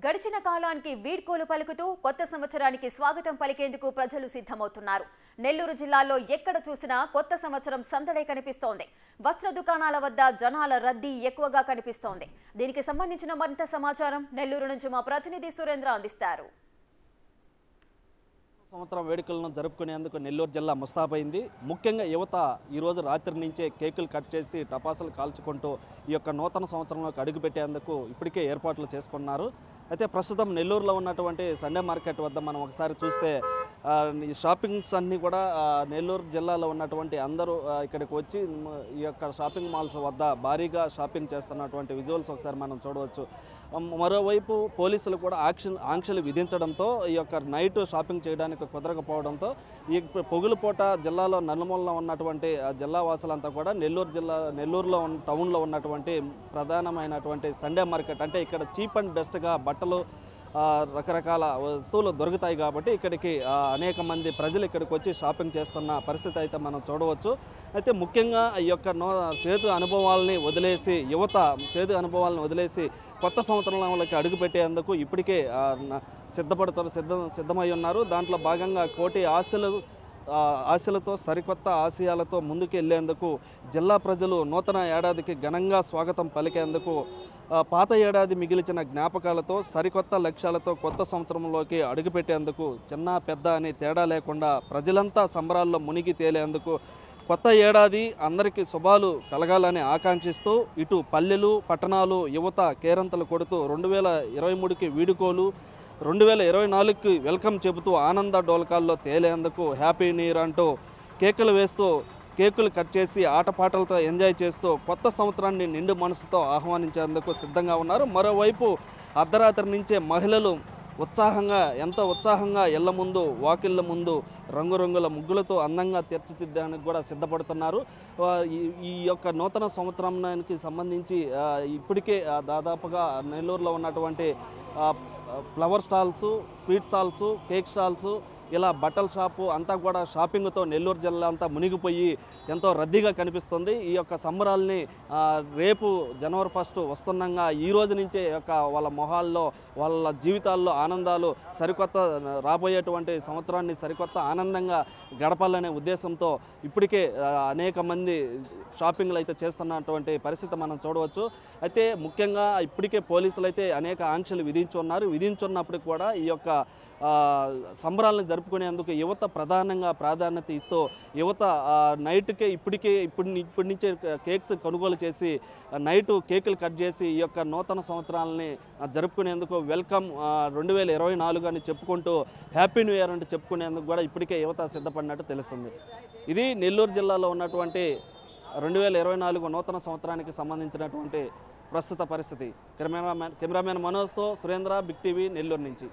గడిచిన కాలానికి వీడ్కోలు పలుకుతూ కొత్త సంవత్సరానికి స్వాగతం పలికేందుకు ప్రజలు సిద్ధమవుతున్నారు. నెల్లూరు జిల్లాలో ఎక్కడ చూసినా కొత్త సంవత్సరం సందడే కనిపిస్తోంది. వస్త్ర దుకాణాల వద్ద జనాల రద్దీ ఎక్కువగా కనిపిస్తోంది. దీనికి సంబంధించిన మరింత సమాచారం నెల్లూరు నుంచి మా ప్రతినిధి సురేంద్ర అందిస్తారు. సంవత్సరం వేడుకలను జరుపుకునేందుకు నెల్లూరు జిల్లా ముస్తాబైంది. ముఖ్యంగా యువత ఈరోజు రాత్రి నుంచే కేకులు కట్ చేసి టపాసులు కాల్చుకుంటూ ఈ యొక్క నూతన సంవత్సరంలోకి అడుగుపెట్టేందుకు ఇప్పటికే ఏర్పాట్లు చేసుకున్నారు. అయితే ప్రస్తుతం నెల్లూరులో ఉన్నటువంటి సండే మార్కెట్ వద్ద మనం ఒకసారి చూస్తే ఈ షాపింగ్స్ అన్నీ కూడా నెల్లూరు జిల్లాలో ఉన్నటువంటి అందరూ ఇక్కడికి వచ్చి ఈ యొక్క షాపింగ్ మాల్స్ వద్ద భారీగా షాపింగ్ చేస్తున్నటువంటి విజువల్స్ ఒకసారి మనం చూడవచ్చు. మరోవైపు పోలీసులు కూడా ఆంక్షలు విధించడంతో ఈ యొక్క నైట్ షాపింగ్ చేయడానికి కుదరకపోవడంతో ఈ పొగులుపూట జిల్లాలో నలుమూలలో ఉన్నటువంటి జిల్లా వాసులంతా కూడా నెల్లూరులో టౌన్లో ఉన్నటువంటి ప్రధానమైనటువంటి సండే మార్కెట్, అంటే ఇక్కడ చీప్ అండ్ బెస్ట్గా బట్టలు రకరకాల వస్తువులు దొరుకుతాయి కాబట్టి ఇక్కడికి అనేక మంది ప్రజలు ఇక్కడికి వచ్చి షాపింగ్ చేస్తున్న పరిస్థితి అయితే మనం చూడవచ్చు. అయితే ముఖ్యంగా ఈ యొక్క చేదు అనుభవాలని వదిలేసి యువత కొత్త సంవత్సరంలోకి అడుగుపెట్టేందుకు ఇప్పటికే సిద్ధమై ఉన్నారు. దాంట్లో భాగంగా కోటి ఆశలతో సరికొత్త ఆశయాలతో ముందుకు వెళ్లేందుకు జిల్లా ప్రజలు నూతన ఏడాదికి ఘనంగా స్వాగతం పలికేందుకు పాత ఏడాది మిగిల్చిన జ్ఞాపకాలతో సరికొత్త లక్ష్యాలతో కొత్త సంవత్సరంలోకి అడుగుపెట్టేందుకు చిన్న పెద్ద అని తేడా లేకుండా ప్రజలంతా సంబరాల్లో మునిగి తేలేందుకు కొత్త ఏడాది అందరికీ శుభాలు కలగాలని ఆకాంక్షిస్తూ ఇటు పల్లెలు పట్టణాలు యువత కేరంతలు కొడుతూ 2023కి వీడుకోలు 2024కి వెల్కమ్ చెబుతూ ఆనంద డోల్కాల్లో తేలేందుకు హ్యాపీ న్యూ ఇయర్ అంటూ కేకులు వేస్తూ కేకులు కట్ చేసి ఆటపాటలతో ఎంజాయ్ చేస్తూ కొత్త సంవత్సరాన్ని నిండు మనసుతో ఆహ్వానించేందుకు సిద్ధంగా ఉన్నారు. మరోవైపు అర్ధరాత్రి నుంచే మహిళలు ఎంతో ఉత్సాహంగా ఇళ్ల ముందు వాకిళ్ళ ముందు రంగురంగుల ముగ్గులతో అందంగా తీర్చిదిద్దడానికి కూడా సిద్ధపడుతున్నారు. ఈ యొక్క నూతన సంవత్సరానికి సంబంధించి ఇప్పటికే దాదాపుగా నెల్లూరులో ఉన్నటువంటి flower stalls, sweet stalls, cake stalls, ఇలా బట్టల షాపు అంతా కూడా షాపింగ్తో నెల్లూరు జిల్లా అంతా మునిగిపోయి ఎంతో రద్దీగా కనిపిస్తుంది. ఈ యొక్క సంబరాల్ని రేపు జనవరి 1 వస్తుండగా ఈ రోజు నుంచే వాళ్ళ మొహాల్లో వాళ్ళ జీవితాల్లో ఆనందాలు సరికొత్త రాబోయేటువంటి సంవత్సరాన్ని సరికొత్త ఆనందంగా గడపాలనే ఉద్దేశంతో ఇప్పటికే అనేక మంది షాపింగ్లు అయితే చేస్తున్నటువంటి పరిస్థితి మనం చూడవచ్చు. అయితే ముఖ్యంగా ఇప్పటికే పోలీసులు అయితే అనేక ఆంక్షలు విధించున్నప్పటికి కూడా ఈ యొక్క సంబరాలను జరుపుకునేందుకు యువత ప్రధానంగా ప్రాధాన్యత ఇస్తూ యువత నైట్కే ఇప్పటి నుంచే కేక్స్ కొనుగోలు చేసి నైట్ కేకులు కట్ చేసి ఈ యొక్క నూతన సంవత్సరాలని జరుపుకునేందుకు వెల్కమ్ 2024 అని చెప్పుకుంటూ హ్యాపీ న్యూ ఇయర్ అంటే చెప్పుకునేందుకు కూడా ఇప్పటికే యువత సిద్ధపడినట్టు తెలుస్తుంది. ఇది నెల్లూరు జిల్లాలో ఉన్నటువంటి 2024 నూతన సంవత్సరానికి సంబంధించినటువంటి ప్రస్తుత పరిస్థితి. కెమెరామెన్ మనోజ్తో సురేంద్ర, బిగ్ టీవీ, నెల్లూరు నుంచి.